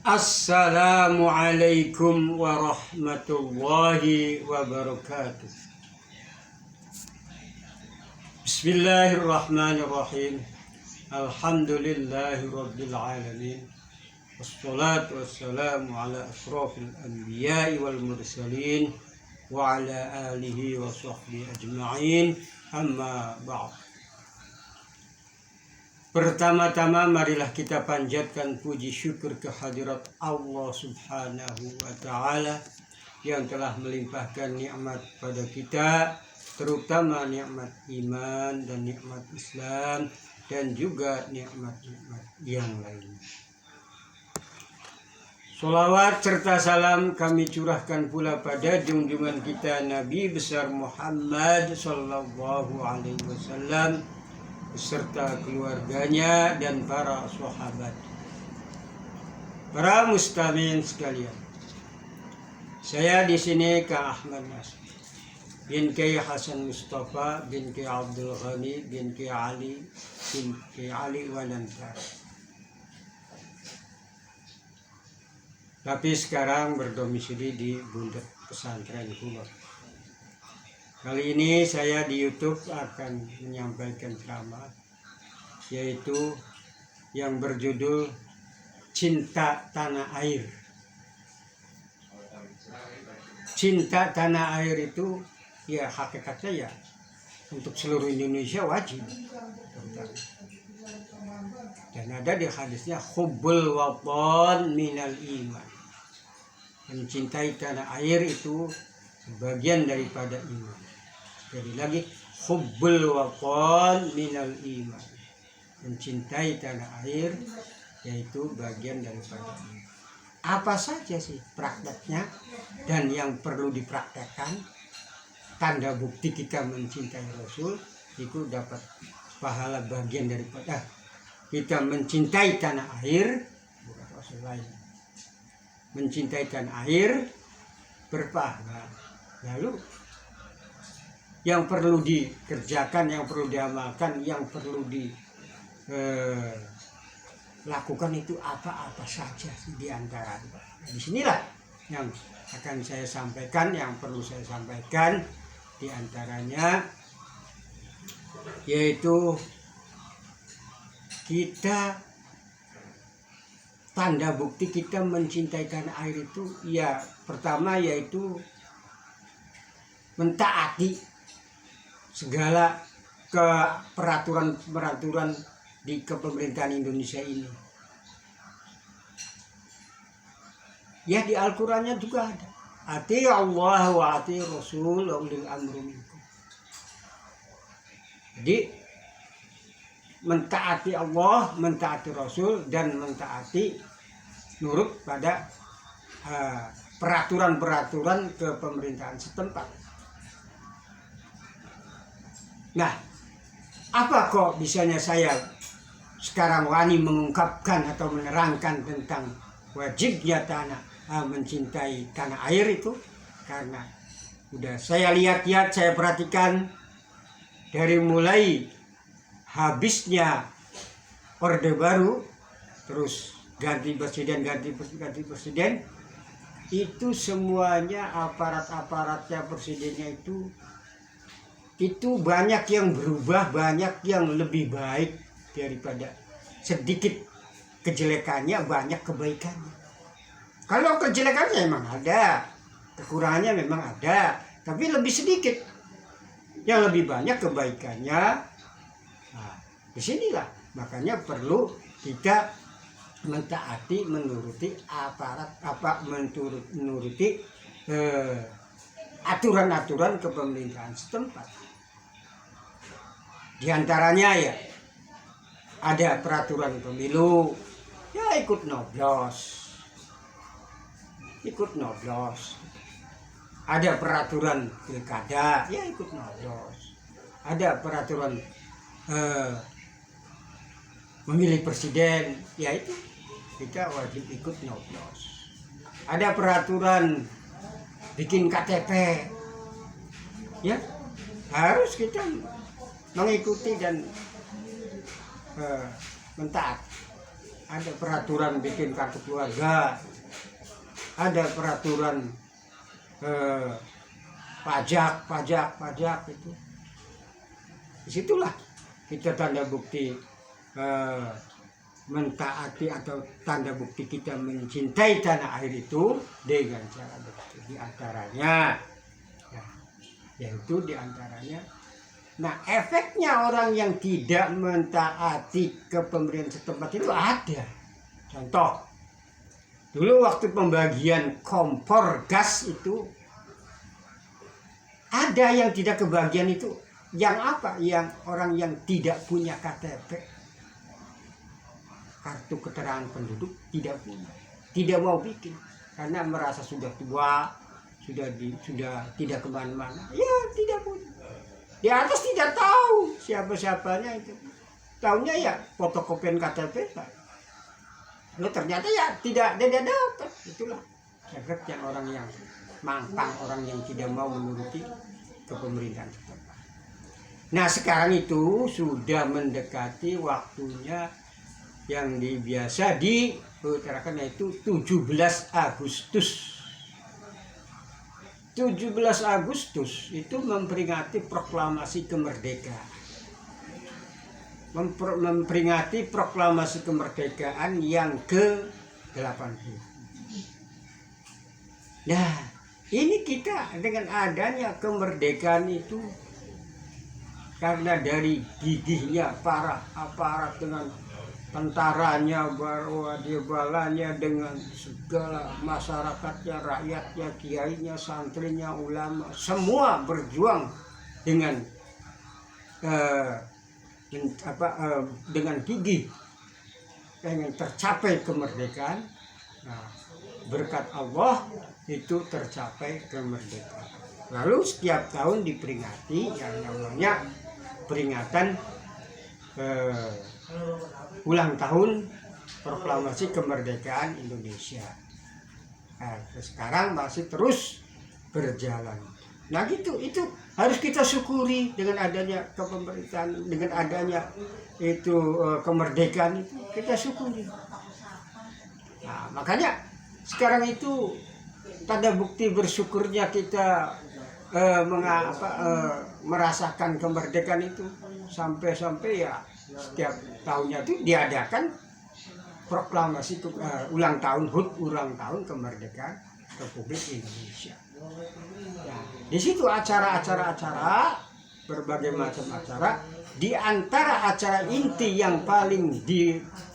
Assalamualaikum warahmatullahi wabarakatuh. Bismillahirrahmanirrahim. Alhamdulillahi rabbil alamin. Wassalatu wassalamu ala asrafil anbiya'i wal mursalin wa ala alihi wa sahbihi ajma'in. Amma ba'd. Pertama-tama marilah kita panjatkan puji syukur kehadirat Allah Subhanahu wa Ta'ala yang telah melimpahkan nikmat pada kita, terutama nikmat iman dan nikmat Islam dan juga nikmat-nikmat yang lain. Sholawat serta salam kami curahkan pula pada junjungan kita Nabi besar Muhammad sallallahu alaihi wasallam beserta keluarganya dan para sahabat. Para mustami'in sekalian, saya di sini Kang Ahmad Nasir bin Kiai Hasan Mustafa bin Kiai Abdul Ghani bin Kiai Ali bin Kiai Ali Wanantar. Tapi sekarang berdomisili di Bundet Pesantren Kulon. Kali ini saya di YouTube akan menyampaikan ceramah, yaitu yang berjudul Cinta Tanah Air. Cinta tanah air itu ya hakikatnya ya untuk seluruh Indonesia wajib. Dan ada di hadisnya hubbul watan minal iman. Mencintai tanah air itu bagian daripada iman. Jadi lagi hubbul watan minal iman. Mencintai tanah air yaitu bagian daripada iman. Apa saja sih prakteknya dan yang perlu dipraktekkan? Tanda bukti kita mencintai Rasul itu dapat pahala bagian daripada kita mencintai tanah air, bukan Rasul lain. Mencintai tanah air berpahala. Lalu yang perlu dikerjakan, yang perlu diamalkan, yang perlu dilakukan itu apa-apa saja di antara. Di sinilah yang akan saya sampaikan, yang perlu saya sampaikan di antaranya yaitu kita tanda bukti kita mencintai tanah air itu ya pertama yaitu mentaati segala peraturan di kepemerintahan Indonesia ini. Ya di Al-Qurannya juga ada. Ati Allah wa ati Rasul wa ulil amri minkum. Jadi mentaati Allah, mentaati Rasul dan mentaati nurut pada peraturan-peraturan kepemerintahan setempat. Nah, apa kok bisanya saya sekarang wani mengungkapkan atau menerangkan tentang wajibnya mencintai tanah air itu? Karena udah saya lihat-lihat, saya perhatikan dari mulai habisnya Orde Baru, terus ganti presiden, itu semuanya aparat-aparatnya presidennya itu banyak yang berubah, banyak yang lebih baik daripada sedikit kejelekannya, banyak kebaikannya. Kalau kejelekannya memang ada, kekurangannya memang ada, tapi lebih sedikit. Yang lebih banyak kebaikannya. Nah, disinilah makanya perlu kita mentaati, menuruti menuruti aturan-aturan kepemerintahan setempat. Di antaranya ya ada peraturan pemilu, ya ikut nyoblos. Ada peraturan pilkada, ya ikut nyoblos. Ada peraturan memilih presiden, ya itu kita wajib ikut nyoblos. Ada peraturan bikin KTP, ya harus kita mengikuti dan mentaat. ada peraturan bikin kartu keluarga, ada peraturan pajak itu. Disitulah kita tanda bukti mentaati atau tanda bukti kita mencintai tanah air itu dengan cara begitu. Di antaranya, yaitu di antaranya. Nah, efeknya orang yang tidak mentaati kepemerintahan setempat itu ada. Contoh, dulu waktu pembagian kompor gas itu ada yang tidak kebagian itu. Yang apa? Yang orang yang tidak punya KTP, kartu keterangan penduduk, tidak punya, tidak mau bikin karena merasa sudah tua, sudah tidak kemana-mana, ya tidak punya. Di atas tidak tahu siapa-siapanya itu, tahunya ya fotokopian KTP Pak. Lalu ternyata ya tidak dapat. Itulah efeknya orang yang mampang, orang yang tidak mau menuruti kepemerintahan setempat. Nah, sekarang itu sudah mendekati waktunya yang biasa diutarakan, yaitu 17 Agustus. 17 Agustus itu memperingati proklamasi kemerdekaan. Memperingati proklamasi kemerdekaan yang ke-80. Nah, ini kita dengan adanya kemerdekaan itu, karena dari gigihnya para aparat dengan tentaranya, balanya, dengan segala masyarakatnya, rakyatnya, kiainya, santrinya, ulama, semua berjuang dengan dengan gigih pengen tercapai kemerdekaan. Nah, berkat Allah itu tercapai kemerdekaan. Lalu setiap tahun diperingati yang namanya peringatan ulang tahun proklamasi kemerdekaan Indonesia. Nah, sekarang masih terus berjalan. Nah, itu harus kita syukuri dengan adanya kepemerintahan, dengan adanya itu kemerdekaan itu kita syukuri. Nah, makanya sekarang itu tanda bukti bersyukurnya kita merasakan kemerdekaan itu sampai ya setiap tahunnya itu diadakan proklamasi ulang tahun kemerdekaan Republik Indonesia. Ya, di situ acara-acara, berbagai macam acara. Di antara acara inti yang paling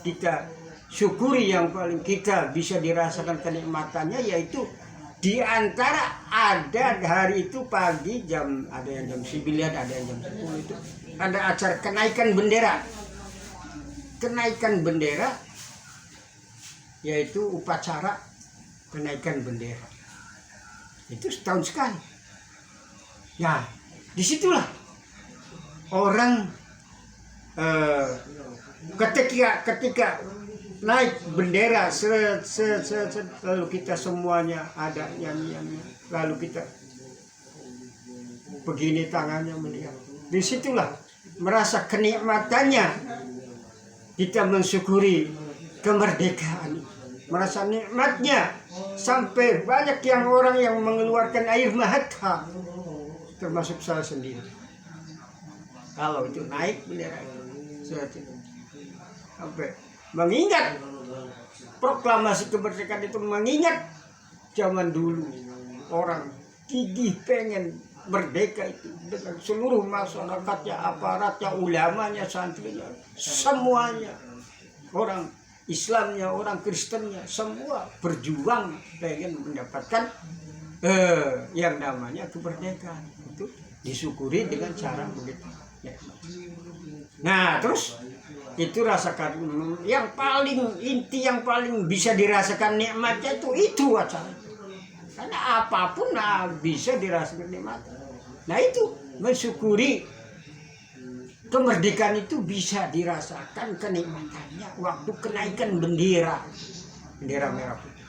kita syukuri, yang paling kita bisa dirasakan kenikmatannya, yaitu di antara ada hari itu pagi ada yang jam 9, ada yang jam 10 itu ada acara kenaikan bendera, yaitu upacara kenaikan bendera. Itu setahun sekali. Nah, disitulah orang ketika naik bendera, lalu kita semuanya ada nyanyiannya, lalu kita begini tangannya melihat. Disitulah merasa kenikmatannya kita mensyukuri kemerdekaan, merasa nikmatnya sampai banyak orang yang mengeluarkan air mata, termasuk saya sendiri. Kalau itu naik bendera sampai mengingat proklamasi kemerdekaan itu, mengingat zaman dulu orang gigih pengen merdeka itu dengan seluruh masyarakatnya, aparatnya, ulamanya, santrinya, semuanya, orang Islamnya, orang Kristennya, semua berjuang pengen mendapatkan yang namanya kemerdekaan. Itu disyukuri dengan cara begitu. Nah, terus itu rasakan yang paling inti, yang paling bisa dirasakan nikmatnya itu acara. Karena apapun bisa dirasakan nikmat. Nah, itu mensyukuri kemerdekaan itu bisa dirasakan kenikmatannya waktu kenaikan bendera merah putih.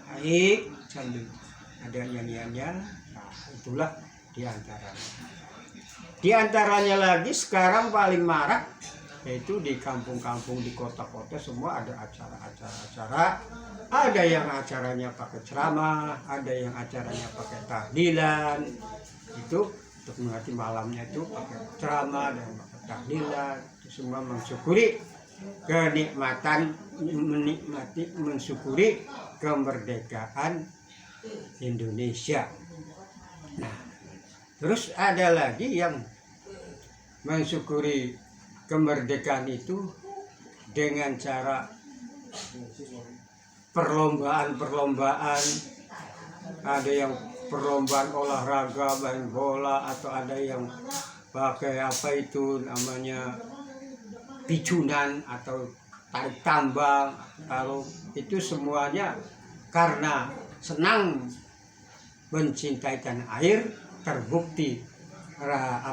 Baik, sambil ada nyanyiannya. Nah, itulah diantaranya. Diantaranya lagi sekarang paling marak yaitu di kampung-kampung, di kota-kota semua ada acara-acara. Ada yang acaranya pakai ceramah, ada yang acaranya pakai tahlilan. Itu untuk mengerti malamnya itu pakai ceramah dan pakai tahlilan. Itu semua mensyukuri kenikmatan, mensyukuri kemerdekaan Indonesia. Nah, terus ada lagi yang mensyukuri kemerdekaan itu dengan cara perlombaan. Ada yang perlombaan olahraga, main bola, atau ada yang pakai apa itu namanya picunan atau tarik tambang. Kalau itu semuanya karena senang mencintai tanah air, terbukti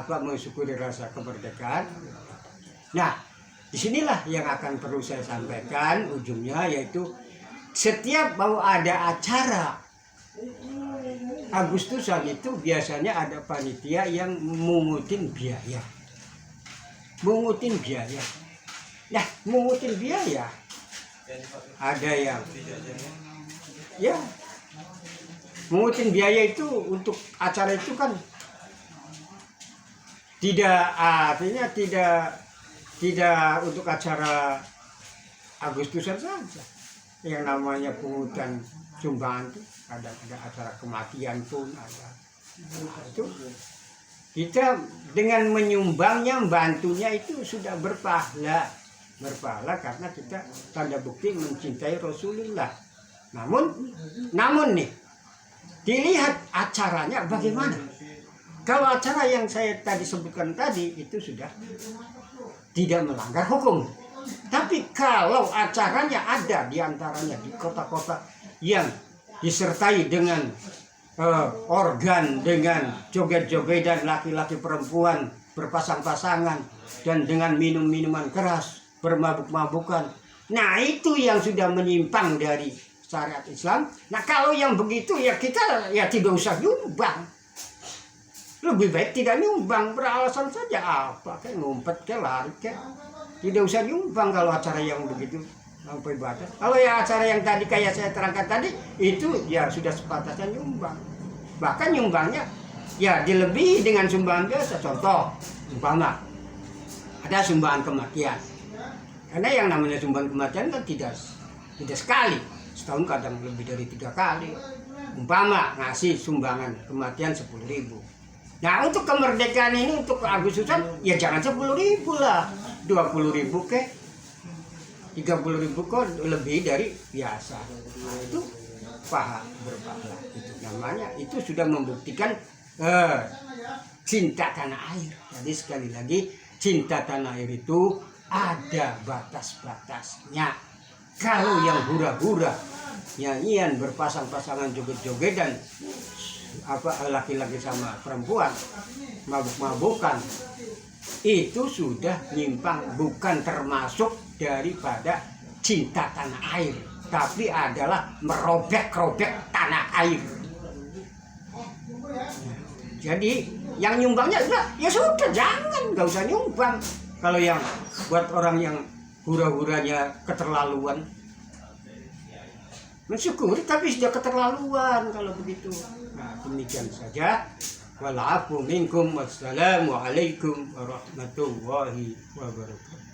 mensyukuri rasa kemerdekaan. Nah, disinilah yang akan perlu saya sampaikan ujungnya, yaitu setiap mau ada acara Agustusan itu biasanya ada panitia yang mengutin biaya. Nah, mengutin biaya ada yang mengutin biaya itu untuk acara itu kan tidak untuk acara Agustusan saja. Yang namanya pungutan sumbangan itu ada acara kematian pun ada. Nah, itu kita dengan menyumbangnya, membantunya itu sudah berpahala karena kita tanda bukti mencintai Rasulullah. Namun nih, dilihat acaranya bagaimana. Kalau acara yang saya tadi sebutkan tadi itu sudah tidak melanggar hukum. Tapi kalau acaranya ada diantaranya di kota-kota yang disertai dengan organ, dengan joget-jogetan laki-laki perempuan berpasang-pasangan, dan dengan minum-minuman keras, bermabuk-mabukan. Nah, itu yang sudah menyimpang dari syariat Islam. Nah, kalau yang begitu ya kita tidak usah nyumbang. Lebih baik tidak nyumbang, beralasan saja apa, kayak ngumpet, kayak lari, kayak tidak usah nyumbang kalau acara yang begitu sampai batas. Kalau ya acara yang tadi kayak saya terangkan tadi, itu ya sudah sepatasnya nyumbang. Bahkan nyumbangnya ya dilebihi dengan sumbangan biasa. Contoh, umpama ada sumbangan kematian. Karena yang namanya sumbangan kematian kan tidak sekali, setahun kadang lebih dari 3 kali. Umpama ngasih sumbangan kematian 10.000. Nah, untuk kemerdekaan ini, untuk Agustusan, ya jangan 10.000 lah, 20.000 ke 30.000 kok lebih dari biasa. Nah, itu berpahala. Itu namanya, itu sudah membuktikan cinta tanah air. Jadi sekali lagi, cinta tanah air itu ada batas-batasnya. Kalau yang hura-hura, nyanyian, berpasang-pasangan, joget-jogetan, laki-laki sama perempuan, mabuk-mabukan, itu sudah nyimpang, bukan termasuk daripada cinta tanah air, tapi adalah merobek-robek tanah air. Jadi yang nyumbangnya ya sudah, nggak usah nyumbang. Kalau yang buat orang yang hura-huranya keterlaluan, mensyukuri tapi sudah keterlaluan kalau begitu. Nah, demikian saja. Walafu minkum, wassalamu alaikum warahmatullahi wabarakatuh.